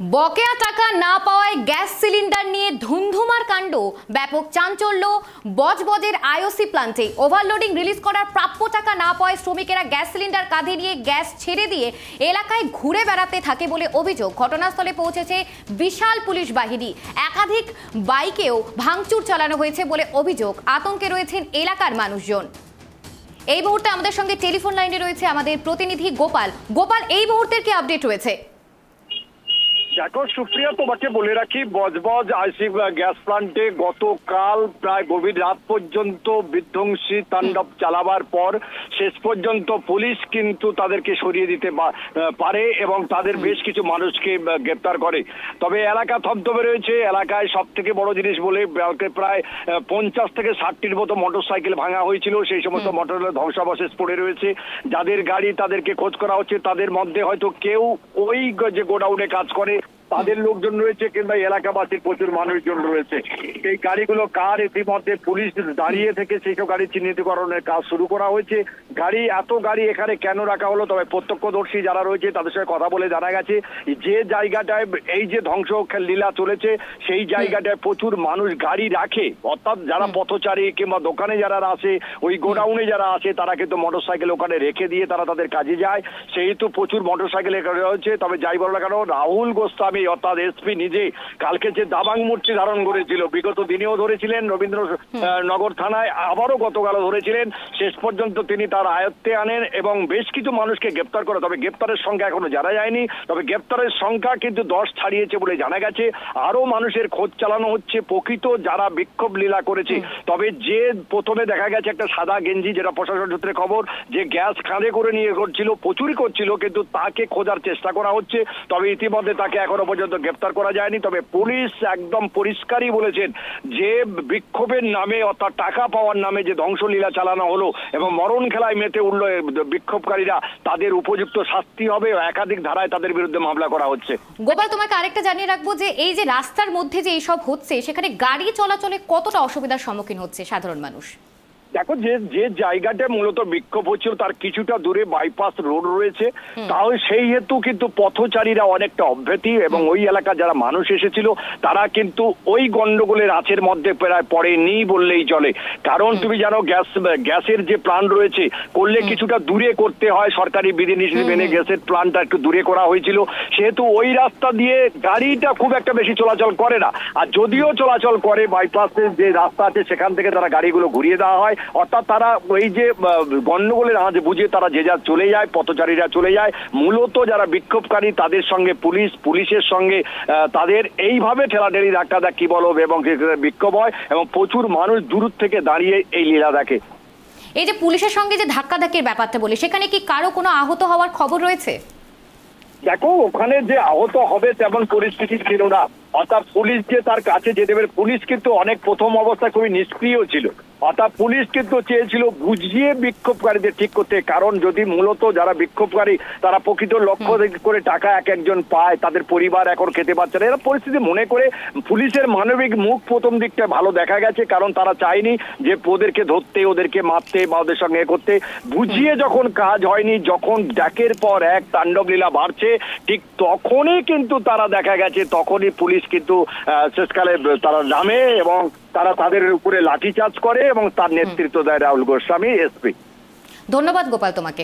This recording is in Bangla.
বকেয়া টাকা না পাওয়ায় গ্যাস সিলিন্ডার নিয়ে ধুন্ধুমার কাণ্ড, ব্যাপক চাঞ্চল্য বজবজের আইওসি প্ল্যান্টে। ওভারলোডিং রিলিজ করার প্রাপ্য টাকা না পাওয়ায় শ্রমিকেরা গ্যাস সিলিন্ডার কাঁধে নিয়ে গ্যাস ছেড়ে দিয়ে এলাকায় ঘুরে বেড়াতে থাকে বলে অভিযোগ। ঘটনাস্থলে পৌঁছেছে বিশাল পুলিশ বাহিনী, একাধিক বাইকেও ভাঙচুর চালানো হয়েছে বলে অভিযোগ। আতঙ্কে রয়েছেন এলাকার মানুষজন। এই মুহূর্তে আমাদের সঙ্গে টেলিফোন লাইনে রয়েছে আমাদের প্রতিনিধি গোপাল। গোপাল, এই মুহূর্তের কি আপডেট রয়েছে? দেখো সুপ্রিয়া, তোমাকে বলে রাখি, বজবজ আইসি গ্যাস প্লান্টে গতকাল প্রায় গভীর রাত পর্যন্ত বিধ্বংসী তাণ্ডব চালাবার পর শেষ পর্যন্ত পুলিশ কিন্তু তাদেরকে সরিয়ে দিতে পারে এবং তাদের বেশ কিছু মানুষকে গ্রেপ্তার করে। তবে এলাকা থমথমে রয়েছে। এলাকায় সব থেকে বড় জিনিস বলে প্রায় 50 থেকে 60টির মতো মোটরসাইকেল ভাঙা হয়েছিল। সেই সমস্ত মোটরের ধ্বংসাবশেষ পড়ে রয়েছে। যাদের গাড়ি তাদেরকে খোঁজ করা হচ্ছে। তাদের মধ্যে হয়তো কেউ ওই যে গোডাউনে কাজ করে তাদের লোকজন রয়েছে, কিংবা এলাকাবাসীর প্রচুর মানুষজন রয়েছে। এই গাড়িগুলো কার, ইতিমধ্যে পুলিশ দাঁড়িয়ে থেকে সেই সব গাড়ি চিহ্নিতকরণের কাজ শুরু করা হয়েছে। এত গাড়ি এখানে কেন রাখা হলো, তবে প্রত্যক্ষদর্শী যারা রয়েছে তাদের সঙ্গে কথা বলে জানা গেছে যে জায়গাটায় এই যে ধ্বংস লীলা চলেছে সেই জায়গাটায় প্রচুর মানুষ গাড়ি রাখে, অর্থাৎ যারা পথচারী কিংবা দোকানে যারা আসে, ওই গোডাউনে যারা আসে, তারা কিন্তু মোটরসাইকেল ওখানে রেখে দিয়ে তারা তাদের কাজে যায়। সেহেতু প্রচুর মোটরসাইকেল এখানে রয়েছে। তবে যাই বলো না কেন, রাহুল গোস্বামী অর্থাৎ এসপি নিজে কালকে যে দাবাং মূর্তি ধারণ করেছিল, বিগত দিনেও ধরেছিলেন রবীন্দ্রনগর থানায়, আবারও গতকালও ধরেছিলেন। শেষ পর্যন্ত তিনি তার আয়ত্তে আনেন এবং বেশ কিছু মানুষকে গ্রেপ্তার করে। তবে গ্রেপ্তারের সংখ্যা এখনো জানা যায়নি। তবে গ্রেপ্তারের সংখ্যা কিন্তু 10 ছাড়িয়েছে বলে জানা গেছে। আরো মানুষের খোঁজ চালানো হচ্ছে প্রকৃত যারা বিক্ষোভ লীলা করেছে। তবে যে প্রথমে দেখা গেছে একটা সাদা গেঞ্জি, যেটা প্রশাসন সূত্রে খবর, যে গ্যাস কাঁধে করে নিয়ে করছিল, প্রচুরই করছিল, কিন্তু তাকে খোঁজার চেষ্টা করা হচ্ছে। তবে ইতিমধ্যে তাকে এখনো পর্যন্ত গ্রেপ্তার করা যায়নি। তবে পুলিশ একদম পরিষ্কারই বলেছেন যে বিক্ষোভের নামে অর্থাৎ টাকা পাওয়ার নামে যে ধ্বংসলীলা চালানো হলো এবং মরণ খেলায় মেতে উঠল বিক্ষোভকারীরা, তাদের উপযুক্ত শাস্তি হবে। একাধিক ধারায় তাদের বিরুদ্ধে মামলা করা হচ্ছে। গোপাল, তোমাকে আরেকটা জানিয়ে রাখবো যে এই যে রাস্তার মধ্যে যে এইসব হচ্ছে, সেখানে গাড়ি চলাচলে কতটা অসুবিধার সম্মুখীন হচ্ছে সাধারণ মানুষ? দেখো, যে জায়গাটা মূলত বিক্ষোভ হচ্ছিল তার কিছুটা দূরে বাইপাস রোড রয়েছে। তাহলে সেই হেতু কিন্তু পথচারীরা অনেকটা অব্যাহতি এবং ওই এলাকার যারা মানুষ এসেছিল তারা কিন্তু ওই গন্ডগোলের আঁচের মধ্যে প্রায় পড়েনি বললেই চলে। কারণ তুমি জানো, গ্যাসের যে প্ল্যান্ট রয়েছে করলে কিছুটা দূরে করতে হয়, সরকারি বিধিনিষেধ মেনে গ্যাসের প্ল্যান্টটা একটু দূরে করা হয়েছিল। সেহেতু ওই রাস্তা দিয়ে গাড়িটা খুব একটা বেশি চলাচল করে না। আর যদিও চলাচল করে, বাইপাসের যে রাস্তা আছে সেখান থেকে তারা গাড়িগুলো ঘুরিয়ে দেওয়া হয়। অর্থাৎ তারা ওই যে গন্ডগোলের আঁচ বুঝে তারা যে যা চলে যায়, পথচারীরা চলে যায়। মূলত যারা বিক্ষোভকারী তাদের সঙ্গে পুলিশের সঙ্গে তাদের এইভাবে ঠেলাঠেলি ধাক্কি বলো এবং বিক্ষোভ হয় এবং প্রচুর মানুষ দূর থেকে দাঁড়িয়ে এই লীলা দেখে। এই যে পুলিশের সঙ্গে যে ধাক্কাধাক্কির ব্যাপারটা বলি, সেখানে কি কারো কোনো আহত হওয়ার খবর রয়েছে? দেখো, ওখানে যে আহত হবে তেমন পরিস্থিতি ছিল না। অর্থাৎ পুলিশ যে তার কাছে যেতে পারে, পুলিশ কিন্তু অনেক প্রথম অবস্থায় খুবই নিষ্ক্রিয় ছিল। অর্থাৎ পুলিশ কিন্তু চেয়েছিল বুঝিয়ে বিক্ষোভকারীদের ঠিক করতে। কারণ যদি মূলত যারা বিক্ষোভকারী তারা প্রকৃত লক্ষ্য করে টাকা একজন পায়, তাদের পরিবার এখন খেতে পারছে না, এরা পরিস্থিতি মনে করে পুলিশের মানবিক মুখ প্রথম দিকটা ভালো দেখা গেছে। কারণ তারা চায়নি যে ওদেরকে ধরতে, ওদেরকে মারতে বা ওদের সঙ্গে করতে। বুঝিয়ে যখন কাজ হয়নি, যখন একের পর এক তাণ্ডব লীলা বাড়ছে, ঠিক তখনই কিন্তু তারা দেখা গেছে, তখনই পুলিশ কিন্তু শেষকালে তারা নামে এবং তারা তাদের উপরে লাঠিচার্জ করে এবং তার নেতৃত্ব দেয় রাহুল গোস্বামী এসপি। ধন্যবাদ গোপাল তোমাকে।